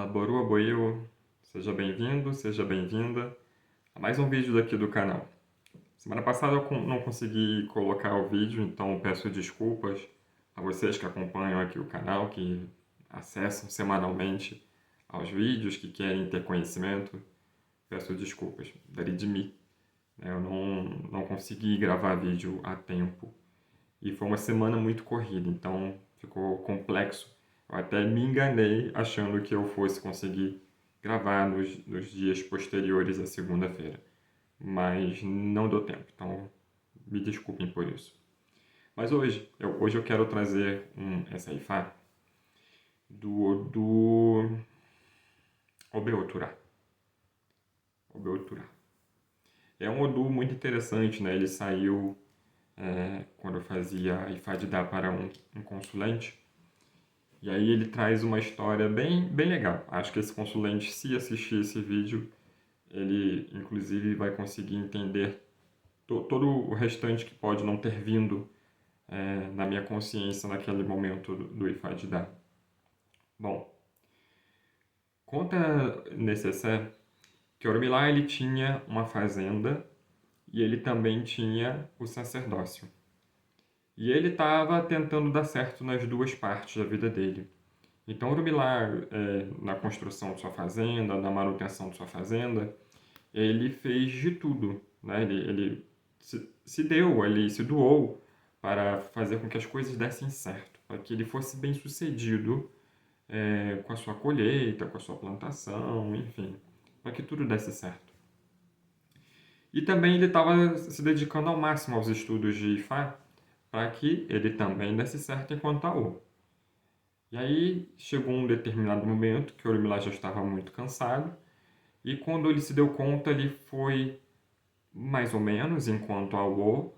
Boa Boio, seja bem-vindo, seja bem-vinda a mais um vídeo daqui do canal. Semana passada eu não consegui colocar o vídeo, então peço desculpas a vocês que acompanham aqui o canal, que acessam semanalmente aos vídeos, que querem ter conhecimento. Peço desculpas, darei de mim. Eu não consegui gravar vídeo a tempo e foi uma semana muito corrida, então ficou complexo. Eu até me enganei achando que eu fosse conseguir gravar nos dias posteriores à segunda-feira, mas não deu tempo, então me desculpem por isso. Mas hoje eu quero trazer essa ifá do Obeuturá. Obeuturá. É um Odu muito interessante, né? Ele saiu quando eu fazia ifá de dar para um consulente. E aí ele traz uma história bem legal. Acho que esse consulente, se assistir esse vídeo, ele inclusive vai conseguir entender todo o restante que pode não ter vindo na minha consciência naquele momento do ifá de dar. Bom, conta Necessé que Orumilá ele tinha uma fazenda e ele também tinha o sacerdócio. E ele estava tentando dar certo nas duas partes da vida dele. Então, Urumilá, na construção de sua fazenda, na manutenção de sua fazenda, ele fez de tudo, né? Ele se deu ali, se doou para fazer com que as coisas dessem certo, para que ele fosse bem sucedido com a sua colheita, com a sua plantação, enfim, para que tudo desse certo. E também ele estava se dedicando ao máximo aos estudos de Ifá, para que ele também desse certo enquanto Aô. E aí chegou um determinado momento que Orumilá já estava muito cansado, e quando ele se deu conta, ele foi mais ou menos enquanto Aô,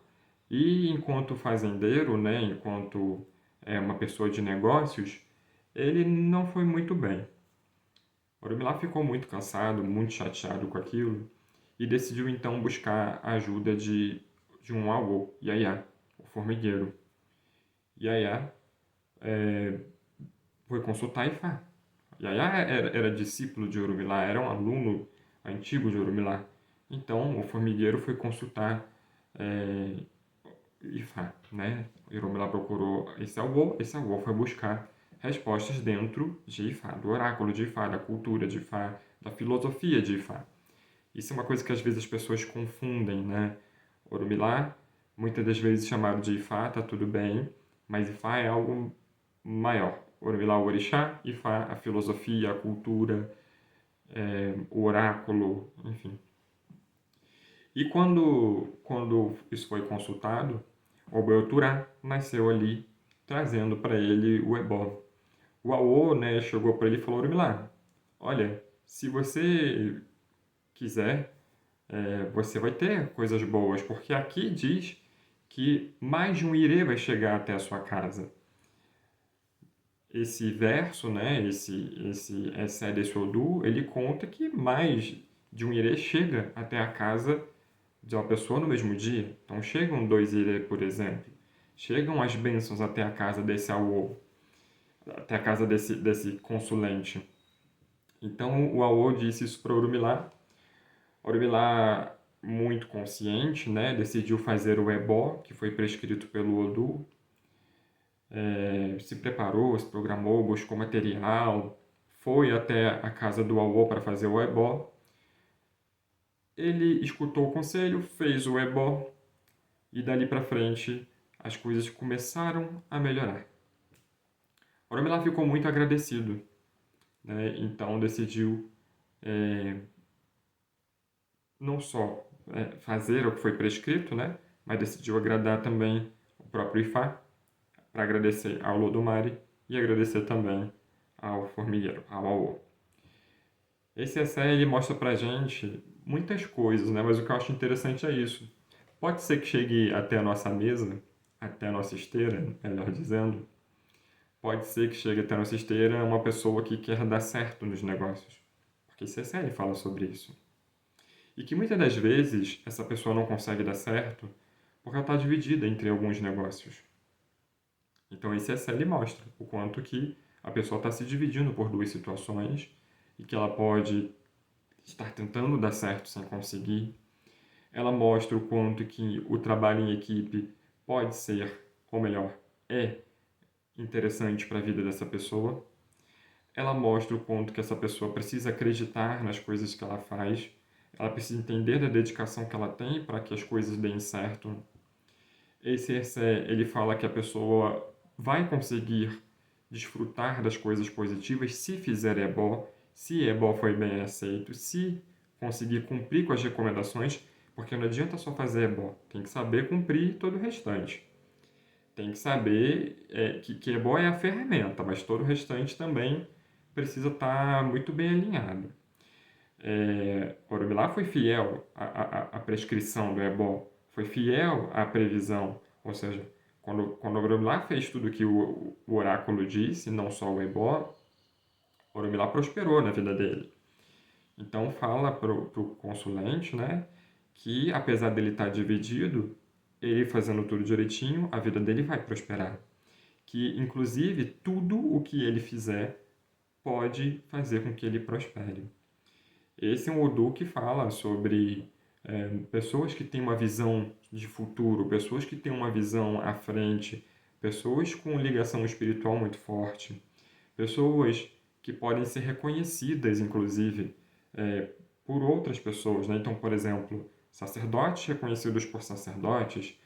e enquanto fazendeiro, né, enquanto uma pessoa de negócios, ele não foi muito bem. Orumilá ficou muito cansado, muito chateado com aquilo, e decidiu então buscar a ajuda de um Aô, Yaya, o formigueiro. Yaya foi consultar Ifá. Yaya era discípulo de Orumilá, era um aluno antigo de Orumilá. Então, o formigueiro foi consultar Ifá, né? Orumilá procurou esse Awo foi buscar respostas dentro de Ifá, do oráculo de Ifá, da cultura de Ifá, da filosofia de Ifá. Isso é uma coisa que às vezes as pessoas confundem, né? Orumilá, muitas das vezes chamado de Ifá, tá tudo bem, mas Ifá é algo maior. Orumilá, o orixá, Ifá, a filosofia, a cultura, o oráculo, enfim. E quando isso foi consultado, o Belturá nasceu ali, trazendo para ele o ebó. O Aô, né, chegou para ele e falou: Orumilá, olha, se você quiser, você vai ter coisas boas, porque aqui diz que mais de um irê vai chegar até a sua casa. Esse verso, né, esse essé desse Odu, ele conta que mais de um irê chega até a casa de uma pessoa no mesmo dia. Então chegam dois irê, por exemplo. Chegam as bênçãos até a casa desse Awo, até a casa desse consulente. Então o Awo disse isso para Orumilá. Orumilá, muito consciente, né, decidiu fazer o ebó, que foi prescrito pelo Odu. Se preparou, se programou, buscou material, foi até a casa do Awo para fazer o ebó. Ele escutou o conselho, fez o ebó e dali para frente as coisas começaram a melhorar. Orumilá ficou muito agradecido, né? Então decidiu não só fazer o que foi prescrito, né? Mas decidiu agradar também o próprio Ifá, para agradecer ao Lodumare e agradecer também ao formigueiro, ao Awo. Esse essay ele mostra pra gente muitas coisas, né? Mas o que eu acho interessante é isso. Pode ser que chegue até a nossa mesa, até a nossa esteira, melhor dizendo. Pode ser que chegue até a nossa esteira uma pessoa que quer dar certo nos negócios. Porque esse essay ele fala sobre isso. E que muitas das vezes essa pessoa não consegue dar certo porque ela está dividida entre alguns negócios. Então esse essay ele mostra o quanto que a pessoa está se dividindo por duas situações e que ela pode estar tentando dar certo sem conseguir. Ela mostra o quanto que o trabalho em equipe pode ser, ou melhor, é interessante para a vida dessa pessoa. Ela mostra o quanto que essa pessoa precisa acreditar nas coisas que ela faz, ela precisa entender da dedicação que ela tem para que as coisas deem certo. Esse ele fala que a pessoa vai conseguir desfrutar das coisas positivas se fizer ebó, se ebó foi bem aceito, se conseguir cumprir com as recomendações, porque não adianta só fazer ebó, tem que saber cumprir todo o restante. Tem que saber que ebó é a ferramenta, mas todo o restante também precisa estar muito bem alinhado. Orumilá foi fiel à prescrição do ebó, foi fiel à previsão, ou seja, quando Orumilá fez tudo que o oráculo disse, não só o ebó, Orumilá prosperou na vida dele. Então fala para o consulente, né, que apesar dele estar dividido, ele fazendo tudo direitinho, a vida dele vai prosperar. Que inclusive tudo o que ele fizer pode fazer com que ele prospere. Esse é um Odu que fala sobre pessoas que têm uma visão de futuro, pessoas que têm uma visão à frente, pessoas com ligação espiritual muito forte, pessoas que podem ser reconhecidas, inclusive, por outras pessoas, né? Então, por exemplo, sacerdotes reconhecidos por sacerdotes,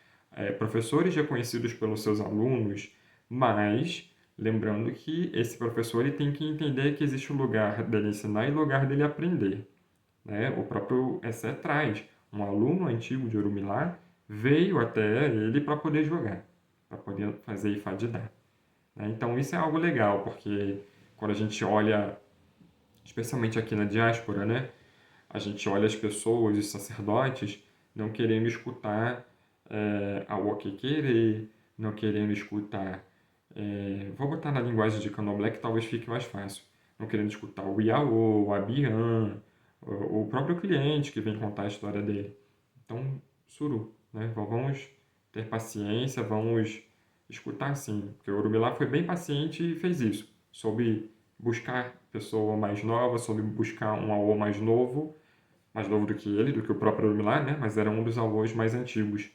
professores reconhecidos pelos seus alunos, mas lembrando que esse professor ele tem que entender que existe um lugar dele ensinar e lugar dele aprender, né? O próprio Essé traz um aluno antigo de Orumilá veio até ele para poder jogar, para poder fazer Ifá Didá, né? Então isso é algo legal, porque quando a gente olha, especialmente aqui na diáspora, né? A gente olha as pessoas, os sacerdotes, não querendo escutar a Wokekere, não querendo escutar, vou botar na linguagem de Candomblé que talvez fique mais fácil, não querendo escutar o Iaô, o Abian, o próprio cliente que vem contar a história dele. Então, suru, né? Vamos ter paciência, vamos escutar sim, porque o Urumilá foi bem paciente e fez isso. Soube buscar pessoa mais nova, soube buscar um Aô mais novo do que ele, do que o próprio Urumilá, né? Mas era um dos Aôs mais antigos.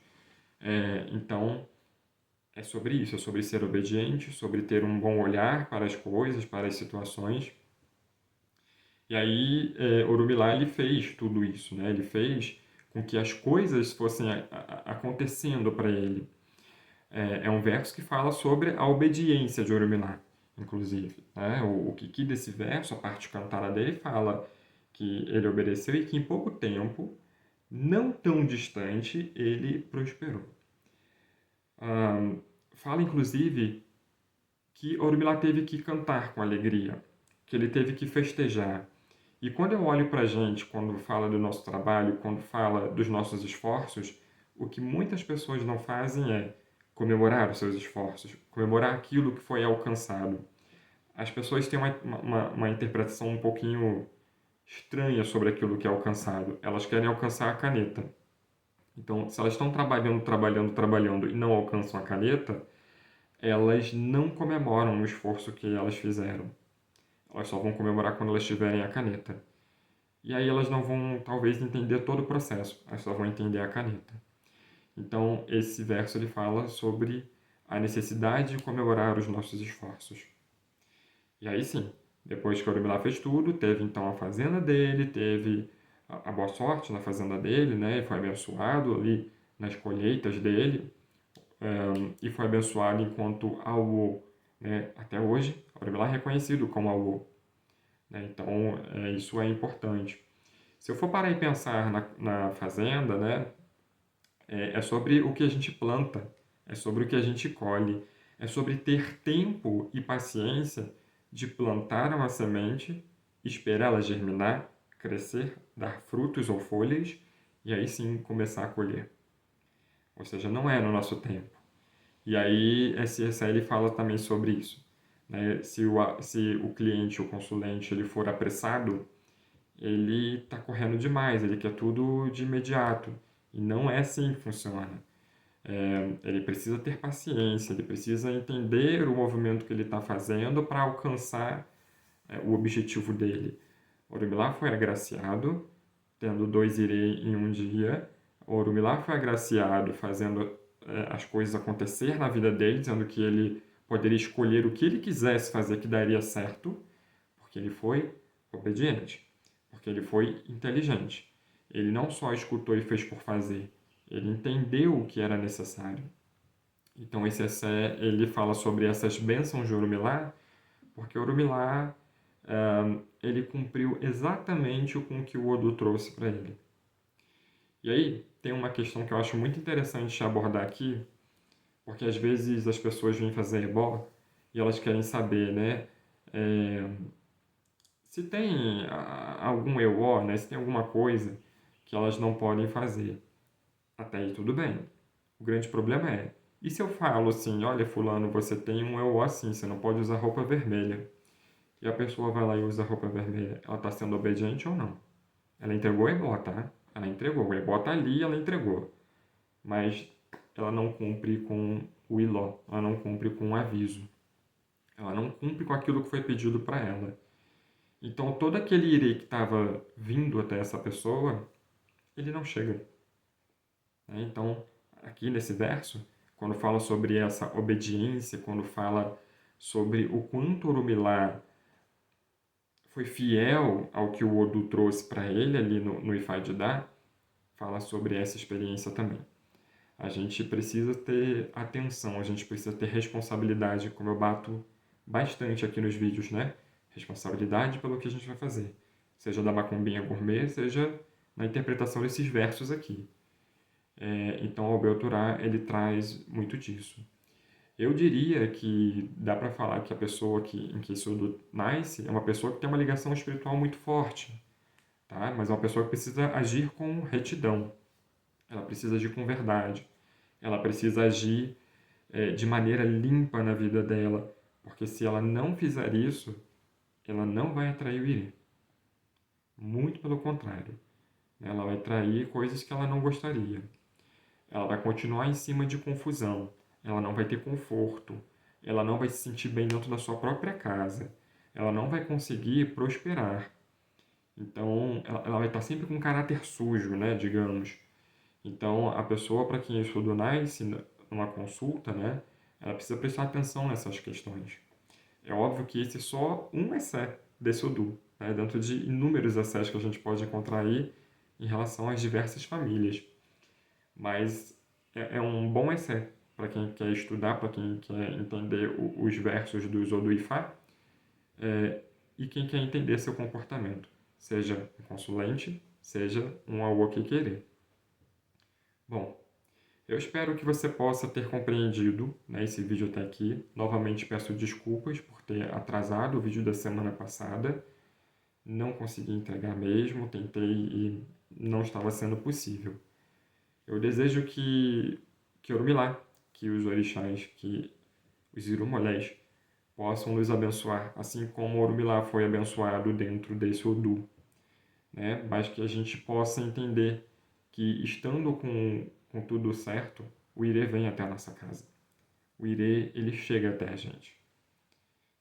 Então, é sobre isso, é sobre ser obediente, sobre ter um bom olhar para as coisas, para as situações. E aí, Orumilá, ele fez tudo isso, né? Ele fez com que as coisas fossem acontecendo para ele. É um verso que fala sobre a obediência de Orumilá, inclusive, né? O Kiki desse verso, a parte cantada dele, fala que ele obedeceu e que em pouco tempo, não tão distante, ele prosperou. Fala, inclusive, que Orumilá teve que cantar com alegria, que ele teve que festejar. E quando eu olho para a gente, quando fala do nosso trabalho, quando fala dos nossos esforços, o que muitas pessoas não fazem é comemorar os seus esforços, comemorar aquilo que foi alcançado. As pessoas têm uma interpretação um pouquinho estranha sobre aquilo que é alcançado. Elas querem alcançar a caneta. Então, se elas estão trabalhando e não alcançam a caneta, elas não comemoram o esforço que elas fizeram. Elas só vão comemorar quando elas tiverem a caneta. E aí elas não vão, talvez, entender todo o processo. Elas só vão entender a caneta. Então, esse verso ele fala sobre a necessidade de comemorar os nossos esforços. E aí sim, depois que Orumilá fez tudo, teve então a fazenda dele, teve a boa sorte na fazenda dele, né? E foi abençoado ali nas colheitas dele. E foi abençoado enquanto Awo, né? Até hoje, Orumilá é reconhecido como Awo, né? Então, isso é importante. Se eu for parar e pensar na fazenda, né? É sobre o que a gente planta, é sobre o que a gente colhe, é sobre ter tempo e paciência de plantar uma semente, esperar ela germinar, crescer, dar frutos ou folhas e aí sim começar a colher. Ou seja, não é no nosso tempo. E aí, SSL fala também sobre isso, né? Se o cliente, o consulente, ele for apressado, ele está correndo demais, ele quer tudo de imediato. E não é assim que funciona. Ele precisa ter paciência, ele precisa entender o movimento que ele está fazendo para alcançar o objetivo dele. Orumilá foi agraciado, tendo 2 Ire em um dia. Orumilá foi agraciado fazendo as coisas acontecer na vida dele, dizendo que ele poderia escolher o que ele quisesse fazer que daria certo, porque ele foi obediente, porque ele foi inteligente. Ele não só escutou e fez por fazer, ele entendeu o que era necessário. Então esse essé, ele fala sobre essas bênçãos de Orumilá, porque Orumilá ele cumpriu exatamente com o que o Odu trouxe para ele. E aí tem uma questão que eu acho muito interessante abordar aqui, porque às vezes as pessoas vêm fazer ebó e elas querem saber, né, se tem algum EO, né, se tem alguma coisa que elas não podem fazer. Até aí tudo bem. O grande problema é, e se eu falo assim, olha fulano, você tem um EO assim, você não pode usar roupa vermelha. E a pessoa vai lá e usa roupa vermelha, ela está sendo obediente ou não? Ela entregou o ebó, tá? Ela entregou. O ebó tá ali e ela entregou. Mas ela não cumpre com o iló. Ela não cumpre com o aviso. Ela não cumpre com aquilo que foi pedido para ela. Então, todo aquele irê que estava vindo até essa pessoa, ele não chega. Então, aqui nesse verso, quando fala sobre essa obediência, quando fala sobre o quanto Orumilá foi fiel ao que o Odu trouxe para ele ali no Ifá-Didá, fala sobre essa experiência também. A gente precisa ter atenção, a gente precisa ter responsabilidade, como eu bato bastante aqui nos vídeos, né? Responsabilidade pelo que a gente vai fazer. Seja da macumbinha gourmet, seja na interpretação desses versos aqui. Então, o Abel Torá, ele traz muito disso. Eu diria que dá para falar que a pessoa em que isso nasce é uma pessoa que tem uma ligação espiritual muito forte, tá? Mas é uma pessoa que precisa agir com retidão. Ela precisa agir com verdade. Ela precisa agir de maneira limpa na vida dela, porque se ela não fizer isso, ela não vai atrair o Irê. Muito pelo contrário. Ela vai atrair coisas que ela não gostaria. Ela vai continuar em cima de confusão. Ela não vai ter conforto. Ela não vai se sentir bem dentro da sua própria casa. Ela não vai conseguir prosperar. Então, ela vai estar sempre com um caráter sujo, né, digamos. Então, a pessoa para quem isso do nasce, numa consulta, né, ela precisa prestar atenção nessas questões. É óbvio que esse é só um essé desse Odu, né, dentro de inúmeros essés que a gente pode encontrar aí em relação às diversas famílias. Mas é um bom essé para quem quer estudar, para quem quer entender os versos dos Odu Ifá, e quem quer entender seu comportamento, seja um consulente, seja um Awoke querer. Bom, eu espero que você possa ter compreendido, né, esse vídeo até aqui. Novamente peço desculpas por ter atrasado o vídeo da semana passada. Não consegui entregar mesmo, tentei e não estava sendo possível. Eu desejo que Orumilá, que os orixás, que os Irumolés possam nos abençoar, assim como Orumilá foi abençoado dentro desse Odu, né? Mas que a gente possa entender que, estando com tudo certo, o Irê vem até a nossa casa. O Irê, ele chega até a gente.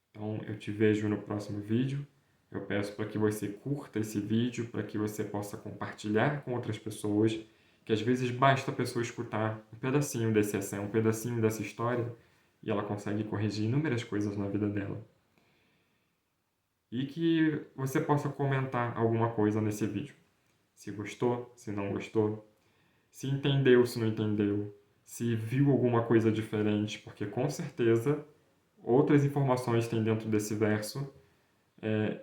Então, eu te vejo no próximo vídeo. Eu peço para que você curta esse vídeo, para que você possa compartilhar com outras pessoas, que às vezes basta a pessoa escutar um pedacinho desse essay, um pedacinho dessa história, e ela consegue corrigir inúmeras coisas na vida dela. E que você possa comentar alguma coisa nesse vídeo. Se gostou, se não gostou, se entendeu, se não entendeu, se viu alguma coisa diferente, porque com certeza outras informações tem dentro desse verso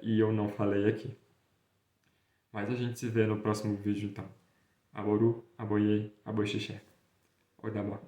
e eu não falei aqui. Mas a gente se vê no próximo vídeo então. Aboru, aboiei, aboixixé. Odabá.